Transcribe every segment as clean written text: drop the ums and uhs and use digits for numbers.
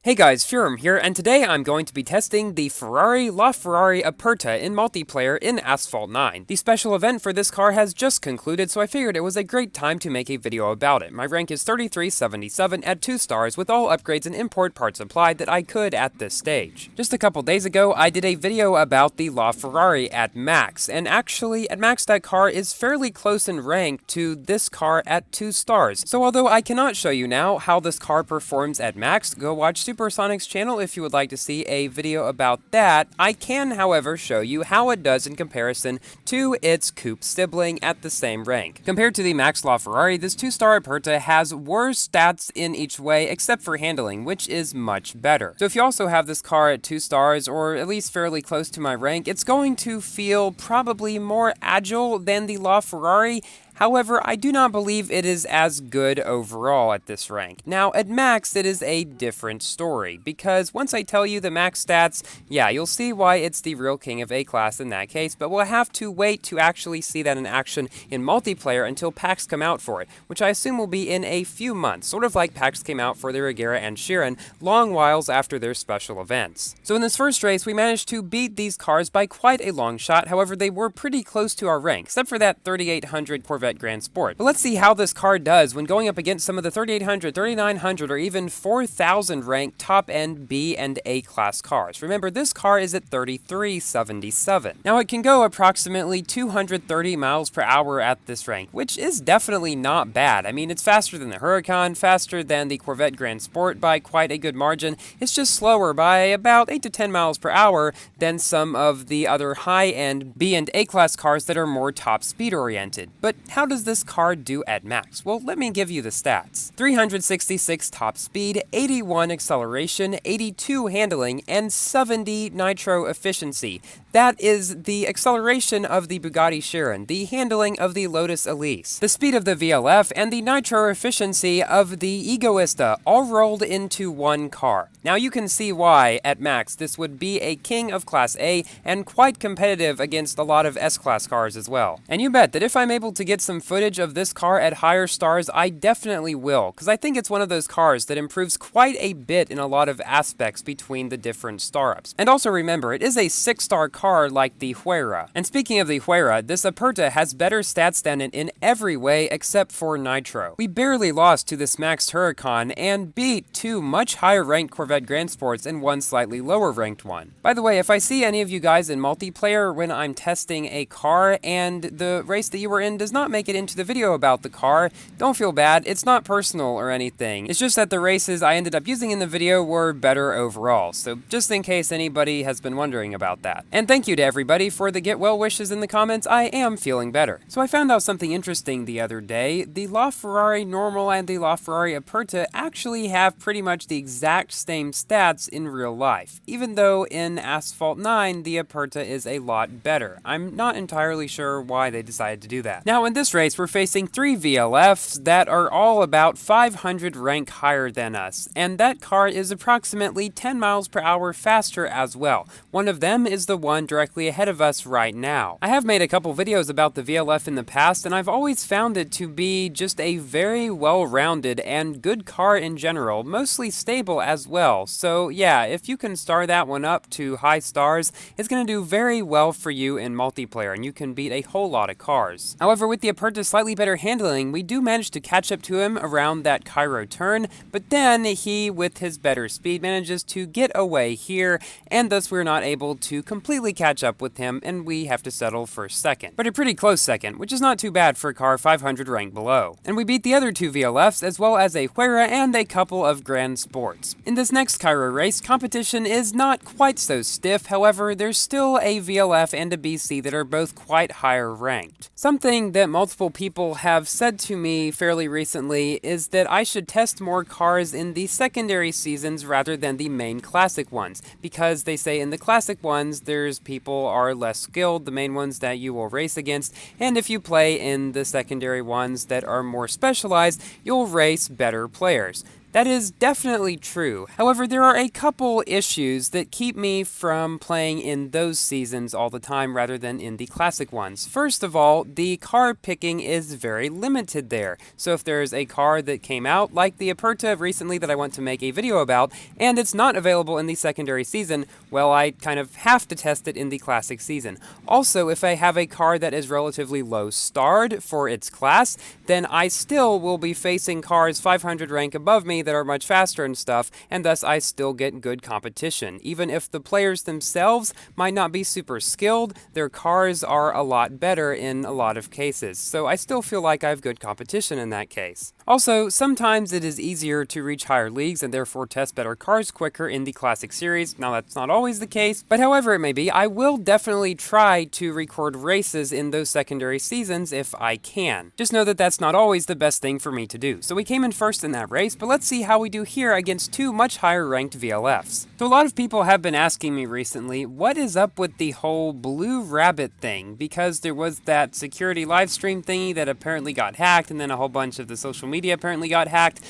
Hey guys, Feuerrm here, and today I'm going to be testing the Ferrari LaFerrari Aperta in multiplayer in Asphalt 9. The special event for this car has just concluded, so I figured it was a great time to make a video about it. My rank is 3377 at 2 stars with all upgrades and import parts applied that I could at this stage. Just a couple days ago, I did a video about the LaFerrari at max, and actually, at max that car is fairly close in rank to this car at 2 stars. So although I cannot show you now how this car performs at max, go watch Supersonic's channel if you would like to see a video about that. I can, however, show you how it does in comparison to its coupe sibling at the same rank. Compared to the Max LaFerrari, this 2-star Aperta has worse stats in each way except for handling, which is much better. So if you also have this car at 2 stars, or at least fairly close to my rank, it's going to feel probably more agile than the LaFerrari. However, I do not believe it is as good overall at this rank. Now, at max, it is a different story, because once I tell you the max stats, yeah, you'll see why it's the real king of A-Class in that case, but we'll have to wait to actually see that in action in multiplayer until packs come out for it, which I assume will be in a few months, sort of like packs came out for the Regera and Sheeran long whiles after their special events. So in this first race, we managed to beat these cars by quite a long shot. However, they were pretty close to our rank, except for that 3800 Corvette Grand Sport. But let's see how this car does when going up against some of the 3800, 3900, or even 4000 ranked top-end B and A-class cars. Remember, this car is at 3377. Now, it can go approximately 230 miles per hour at this rank, which is definitely not bad. I mean, it's faster than the Huracan, faster than the Corvette Grand Sport by quite a good margin. It's just slower by about 8 to 10 miles per hour than some of the other high-end B and A-class cars that are more top speed oriented. But how does this car do at max? Well, let me give you the stats. 366 top speed, 81 acceleration, 82 handling, and 70 nitro efficiency. That is the acceleration of the Bugatti Chiron, the handling of the Lotus Elise, the speed of the VLF, and the nitro efficiency of the Egoista, all rolled into one car. Now you can see why, at max, this would be a king of Class A and quite competitive against a lot of S-Class cars as well. And you bet that if I'm able to get some footage of this car at higher stars, I definitely will, because I think it's one of those cars that improves quite a bit in a lot of aspects between the different star-ups. And also remember, it is a 6-star car like the Feuerrm. And speaking of the Feuerrm, this Aperta has better stats than it in every way except for nitro. We barely lost to this maxed Huracan and beat 2 much higher ranked Corvette Grand Sports and 1 slightly lower ranked one. By the way, if I see any of you guys in multiplayer when I'm testing a car and the race that you were in does not make it into the video about the car, don't feel bad. It's not personal or anything. It's just that the races I ended up using in the video were better overall. So just in case anybody has been wondering about that. And thank you to everybody for the get well wishes in the comments. I am feeling better. So I found out something interesting the other day. The LaFerrari Normal and the LaFerrari Aperta actually have pretty much the exact same stats in real life, even though in Asphalt 9 the Aperta is a lot better. I'm not entirely sure why they decided to do that. Now in this race we're facing 3 VLFs that are all about 500 rank higher than us, and that car is approximately 10 miles per hour faster as well. One of them is the one directly ahead of us right now. I have made a couple videos about the VLF in the past, and I've always found it to be just a very well-rounded and good car in general, mostly stable as well. So yeah, if you can star that one up to high stars, it's going to do very well for you in multiplayer, and you can beat a whole lot of cars. However, with the Aperta's slightly better handling, we do manage to catch up to him around that Cairo turn, but then he, with his better speed, manages to get away here, and thus we're not able to completely catch up with him, and we have to settle for second. But a pretty close second, which is not too bad for a car 500 ranked below. And we beat the other 2 VLFs, as well as a Feuerrm and a couple of Grand Sports. In this next Cairo race, competition is not quite so stiff. However, there's still a VLF and a BC that are both quite higher ranked. Something that multiple people have said to me fairly recently is that I should test more cars in the secondary seasons rather than the main classic ones, because they say in the classic ones there's people are less skilled, the main ones that you will race against, and if you play in the secondary ones that are more specialized, you'll race better players. That is definitely true. However, there are a couple issues that keep me from playing in those seasons all the time rather than in the classic ones. First of all, the car picking is very limited there. So if there's a car that came out, like the Aperta recently that I want to make a video about, and it's not available in the secondary season, well, I kind of have to test it in the classic season. Also, if I have a car that is relatively low starred for its class, then I still will be facing cars 500 rank above me that are much faster and stuff, and thus I still get good competition. Even if the players themselves might not be super skilled, their cars are a lot better in a lot of cases, so I still feel like I have good competition in that case. Also, sometimes it is easier to reach higher leagues and therefore test better cars quicker in the Classic Series. Now that's not always the case, but however it may be, I will definitely try to record races in those secondary seasons if I can. Just know that that's not always the best thing for me to do. So we came in first in that race, but let's see how we do here against two much higher ranked VLFs. So a lot of people have been asking me recently, what is up with the whole Blue Rabbit thing? Because there was that security live stream thingy that apparently got hacked, and then a whole bunch of the social media apparently got hacked.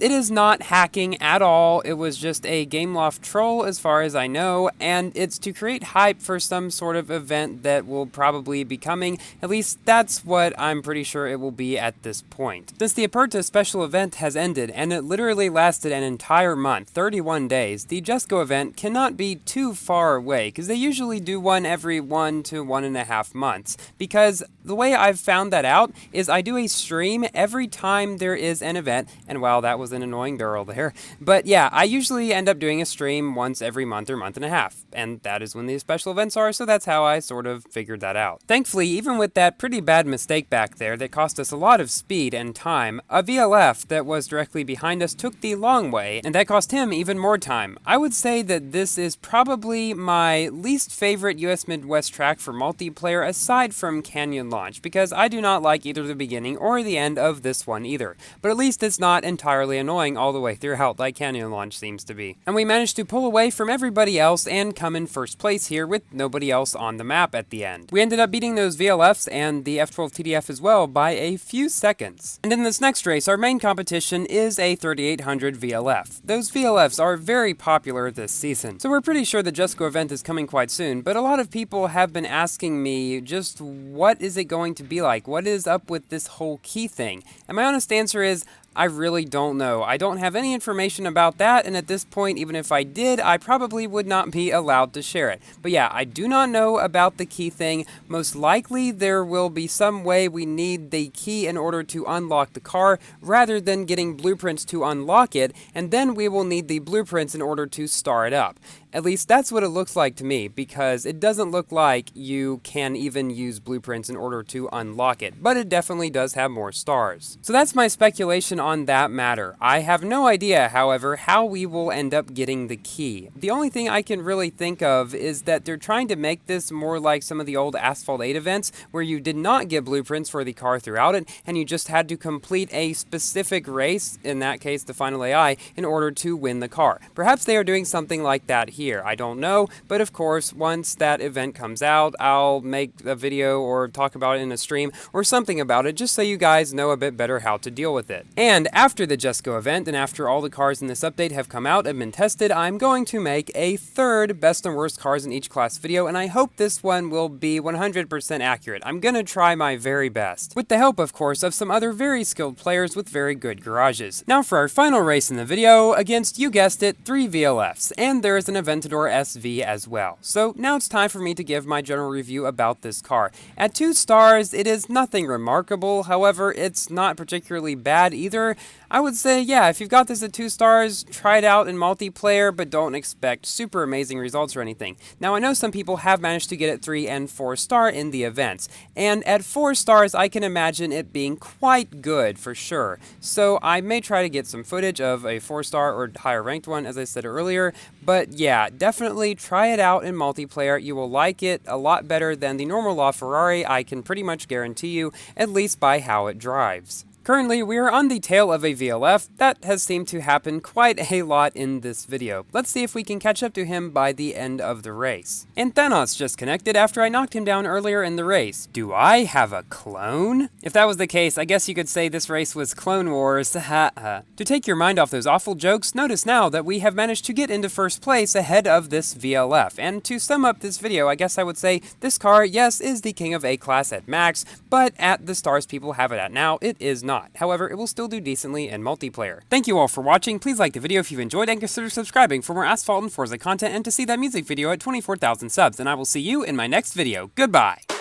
It is not hacking at all. It was just a Gameloft troll as far as I know, and it's to create hype for some sort of event that will probably be coming. At least that's what I'm pretty sure it will be at this point. Since the Aperta special event has ended, and it literally lasted an entire month, 31 days, the Just Go event cannot be too far away, because they usually do one every 1 to 1.5 months. Because the way I've found that out is I do a stream every time there is an event, and wow, that was an annoying girl there. But yeah, I usually end up doing a stream once every month or month and a half, and that is when these special events are, so that's how I sort of figured that out. Thankfully, even with that pretty bad mistake back there that cost us a lot of speed and time, a VLF that was directly behind us took the long way, and that cost him even more time. I would say that this is probably my least favorite US Midwest track for multiplayer aside from Canyon Launch, because I do not like either the beginning or the end of this one either. But at least it's not entirely annoying all the way throughout like Canyon Launch seems to be. And we managed to pull away from everybody else and come in first place here with nobody else on the map at the end. We ended up beating those VLFs and the F12 TDF as well by a few seconds. And in this next race, our main competition is a 3800 VLF. Those VLFs are very popular this season, so we're pretty sure the Just Go event is coming quite soon, but a lot of people have been asking me just what is it going to be like? What is up with this whole key thing? And my honest answer is, I really don't know. I don't have any information about that, and at this point, even if I did, I probably would not be allowed to share it. But yeah, I do not know about the key thing. Most likely, there will be some way we need the key in order to unlock the car, rather than getting blueprints to unlock it, and then we will need the blueprints in order to start it up. At least that's what it looks like to me, because it doesn't look like you can even use blueprints in order to unlock it, but it definitely does have more stars. So that's my speculation on that matter. I have no idea, however, how we will end up getting the key. The only thing I can really think of is that they're trying to make this more like some of the old Asphalt 8 events, where you did not get blueprints for the car throughout it, and you just had to complete a specific race, in that case the final AI, in order to win the car. Perhaps they are doing something like that here. I don't know, but of course, once that event comes out, I'll make a video or talk about it in a stream or something about it, just so you guys know a bit better how to deal with it. And after the Just Go event, and after all the cars in this update have come out and been tested, I'm going to make a third best and worst cars in each class video, and I hope this one will be 100% accurate. I'm gonna try my very best, with the help, of course, of some other very skilled players with very good garages. Now for our final race in the video, against, you guessed it, 3 VLFs, and there is an Aventador SV as well. So now it's time for me to give my general review about this car. At 2 stars, it is nothing remarkable, however, it's not particularly bad either. I would say, yeah, if you've got this at 2 stars, try it out in multiplayer, but don't expect super amazing results or anything. Now, I know some people have managed to get it 3 and 4 star in the events, and at 4 stars, I can imagine it being quite good for sure. So I may try to get some footage of a 4 star or higher ranked one, as I said earlier, but yeah, definitely try it out in multiplayer. You will like it a lot better than the normal LaFerrari, I can pretty much guarantee you, at least by how it drives. Currently, we are on the tail of a VLF. That has seemed to happen quite a lot in this video. Let's see if we can catch up to him by the end of the race. And Thanos just connected after I knocked him down earlier in the race. Do I have a clone? If that was the case, I guess you could say this race was Clone Wars. To take your mind off those awful jokes, notice now that we have managed to get into first place ahead of this VLF. And to sum up this video, I guess I would say this car, yes, is the king of A-Class at max, but at the stars people have it at now, it is not. However, it will still do decently in multiplayer. Thank you all for watching. Please like the video if you've enjoyed and consider subscribing for more Asphalt and Forza content and to see that music video at 24,000 subs. And I will see you in my next video. Goodbye!